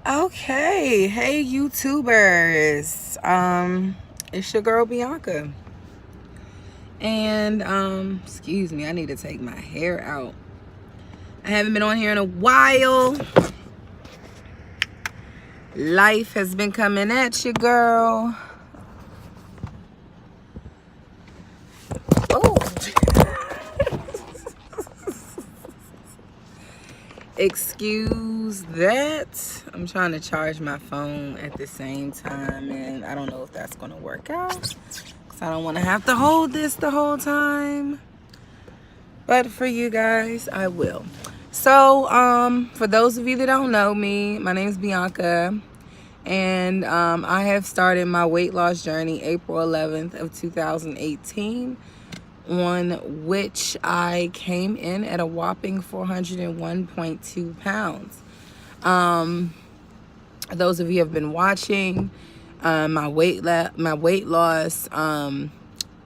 Okay, hey YouTubers. It's your girl Bianca. And excuse me, I need to take my hair out. I haven't been on here in a while. Life has been coming at you, girl. Oh. Excuse that. I'm trying to charge my phone at the same time, and I don't know if that's gonna work out because I don't want to have to hold this the whole time. But for you guys, I will. So, for those of you that don't know me, my name is Bianca, and I have started my weight loss journey April 11th of 2018, on which I came in at a whopping 401.2 pounds. Those of you who have been watching, my weight loss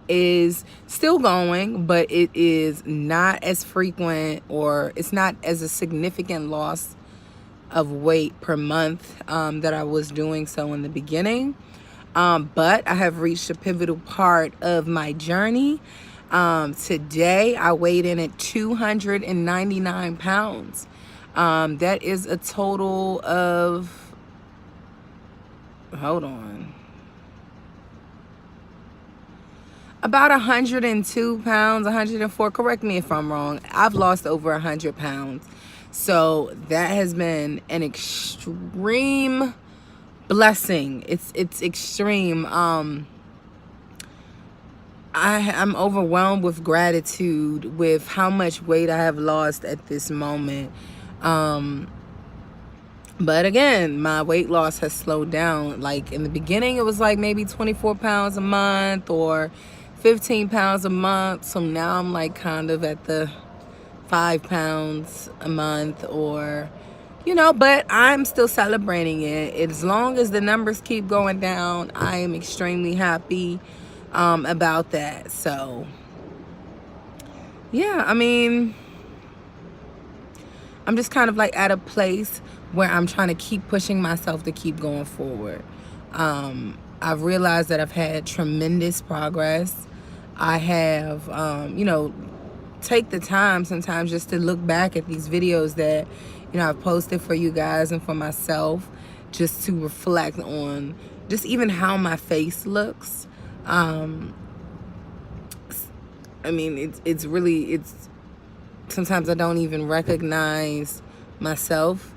is still going, but it is not as frequent, or it's not as a significant loss of weight per month that I was doing so in the beginning. But I have reached a pivotal part of my journey. Today I weighed in at 299 pounds. That is a total of, hold on, about 102 pounds, 104. Correct me if I'm wrong. I've lost over 100 pounds. So that has been an extreme blessing. It's extreme. I'm overwhelmed with gratitude with how much weight I have lost at this moment. But again, my weight loss has slowed down. Like in the beginning, it was like maybe 24 pounds a month or 15 pounds a month. So now I'm like kind of at the 5 pounds a month, or, but I'm still celebrating it. As long as the numbers keep going down, I am extremely happy about that. So, yeah, I mean, I'm just kind of like at a place where I'm trying to keep pushing myself to keep going forward. I've realized that I've had tremendous progress. I have, take the time sometimes just to look back at these videos that, I've posted for you guys and for myself, just to reflect on just even how my face looks. I mean, it's sometimes I don't even recognize myself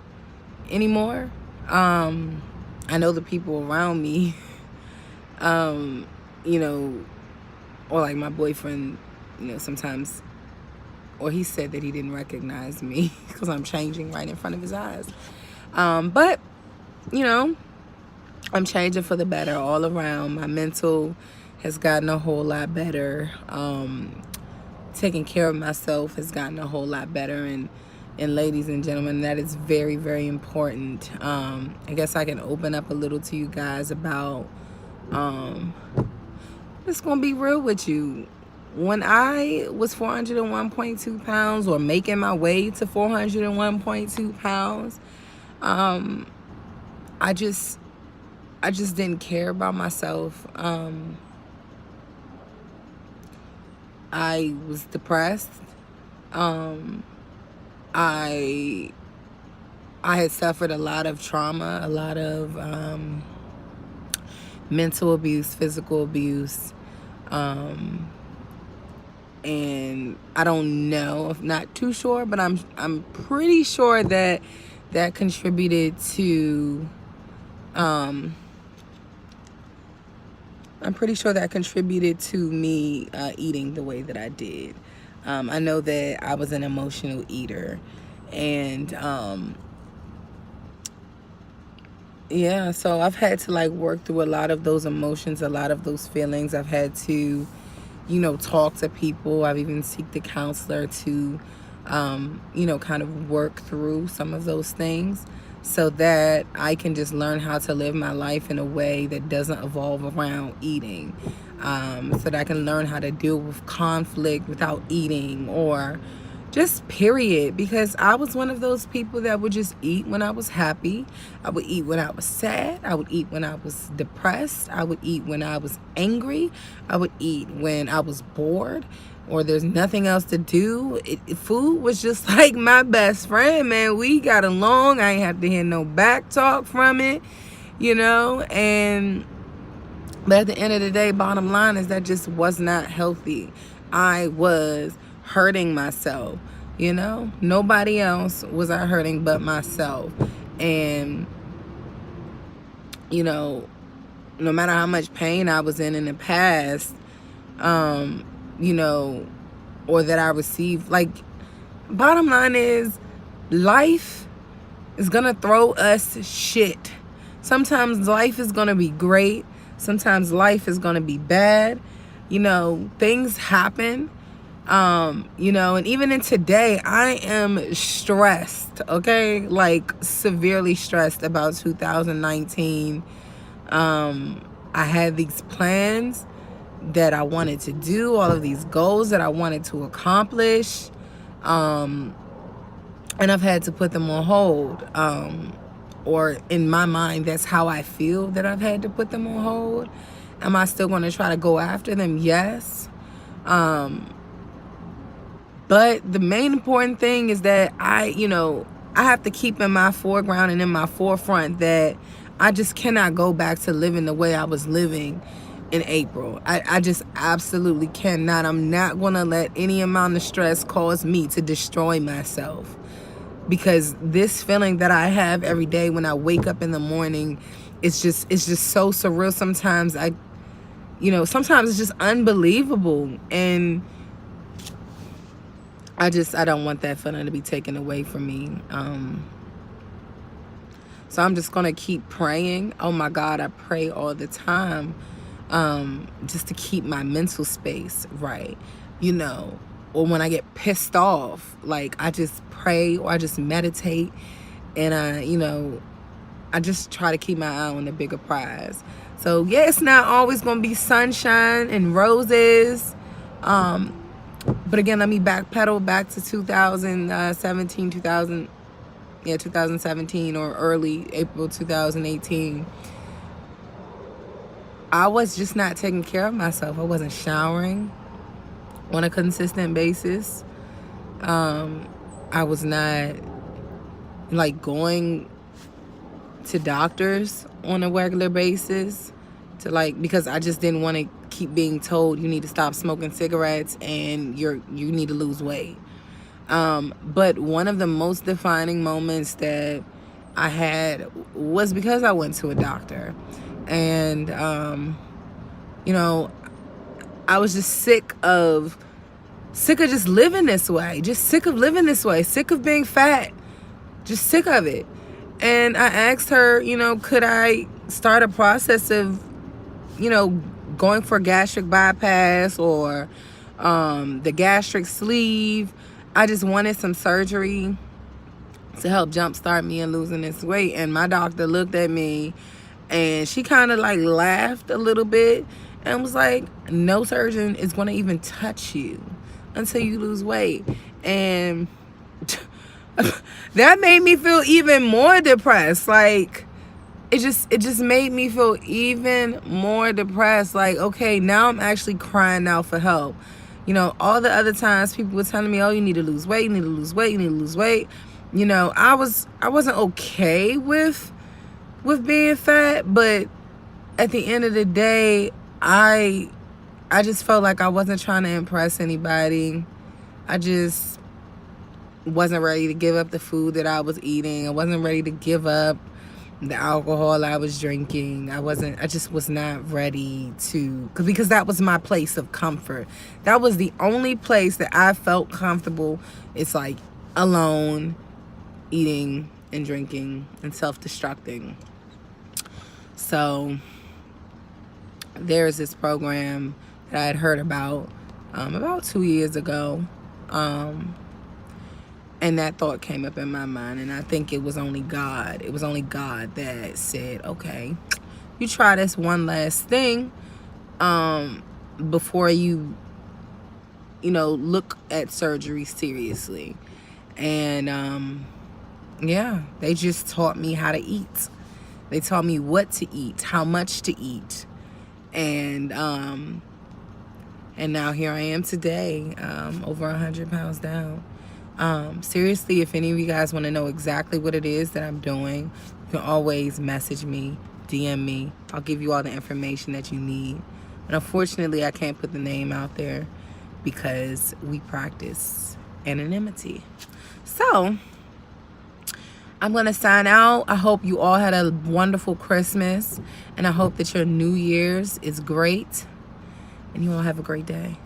anymore. I know the people around me, you know, or like my boyfriend, sometimes, or he said that he didn't recognize me because I'm changing right in front of his eyes. But, I'm changing for the better all around. My mental has gotten a whole lot better. Taking care of myself has gotten a whole lot better. And ladies and gentlemen, that is very, very important. I guess I can open up a little to you guys about, just gonna be real with you. When I was 401.2 pounds, or making my way to 401.2 pounds, I just didn't care about myself. I was depressed. I had suffered a lot of trauma, a lot of mental abuse, physical abuse, and I don't know, I'm not too sure, but I'm pretty sure that contributed to me eating the way that I did. I know that I was an emotional eater, and yeah, so I've had to like work through a lot of those emotions, a lot of those feelings. I've had to, talk to people. I've even seeked a counselor to, kind of work through some of those things so that I can just learn how to live my life in a way that doesn't evolve around eating. So that I can learn how to deal with conflict without eating, or, Just period. Because I was one of those people that would just eat when I was happy. I would eat when I was sad. I would eat when I was depressed. I would eat when I was angry. I would eat when I was bored or there's nothing else to do. Food was just like my best friend, man. We got along. I ain't have to hear no back talk from it, you know? And but at the end of the day, bottom line is that just was not healthy. I was hurting myself, you know? Nobody else was I hurting but myself. And, you know, no matter how much pain I was in the past, you know, or that I received, like, bottom line is life is gonna throw us shit. Sometimes life is gonna be great. Sometimes life is gonna be bad. You know, things happen. You know, and even in today, I am stressed, okay? Like, severely stressed about 2019. I had these plans that I wanted to do, all of these goals that I wanted to accomplish. And I've had to put them on hold. Or in my mind, that's how I feel that I've had to put them on hold. Am I still going to try to go after them? Yes. But the main important thing is that I have to keep in my foreground and in my forefront that I just cannot go back to living the way I was living in April. I just absolutely cannot. I'm not going to let any amount of stress cause me to destroy myself. Because this feeling that I have every day when I wake up in the morning, it's just so surreal. Sometimes sometimes it's just unbelievable. And I don't want that feeling to be taken away from me. So I'm just going to keep praying. Oh my God, I pray all the time. Just to keep my mental space right, you know. Or when I get pissed off, like, I just pray or I just meditate, and I just try to keep my eye on the bigger prize. So yeah, it's not always gonna be sunshine and roses. But again, let me backpedal back to 2017 or early April 2018. I was just not taking care of myself. I wasn't showering on a consistent basis. I was not like going to doctors on a regular basis because I just didn't want to keep being told you need to stop smoking cigarettes and you need to lose weight. But one of the most defining moments that I had was because I went to a doctor. And I was just sick of just living this way, just sick of living this way, sick of being fat, just sick of it. And I asked her, could I start a process of, going for gastric bypass or the gastric sleeve. I just wanted some surgery to help jumpstart me in losing this weight. And my doctor looked at me and she kind of like laughed a little bit and was like, no surgeon is going to even touch you until you lose weight. And that made me feel even more depressed. Like, it just made me feel even more depressed. Like, okay, now I'm actually crying out for help. All the other times people were telling me, oh, you need to lose weight, you need to lose weight, you need to lose weight. I wasn't okay with being fat, but at the end of the day, I just felt like I wasn't trying to impress anybody. I just wasn't ready to give up the food that I was eating. I wasn't ready to give up the alcohol I was drinking. I just was not ready to, because that was my place of comfort. That was the only place that I felt comfortable. It's like alone, eating and drinking and self-destructing. So there's this program that I had heard about 2 years ago. And that thought came up in my mind, and I think it was only God. It was only God that said, okay, you try this one last thing before you look at surgery seriously. And yeah, they just taught me how to eat. They taught me what to eat, how much to eat. And now here I am today, over 100 pounds down. Seriously, if any of you guys want to know exactly what it is that I'm doing, you can always message me, DM me. I'll give you all the information that you need. But unfortunately, I can't put the name out there because we practice anonymity. So I'm going to sign out. I hope you all had a wonderful Christmas, and I hope that your New Year's is great, and you all have a great day.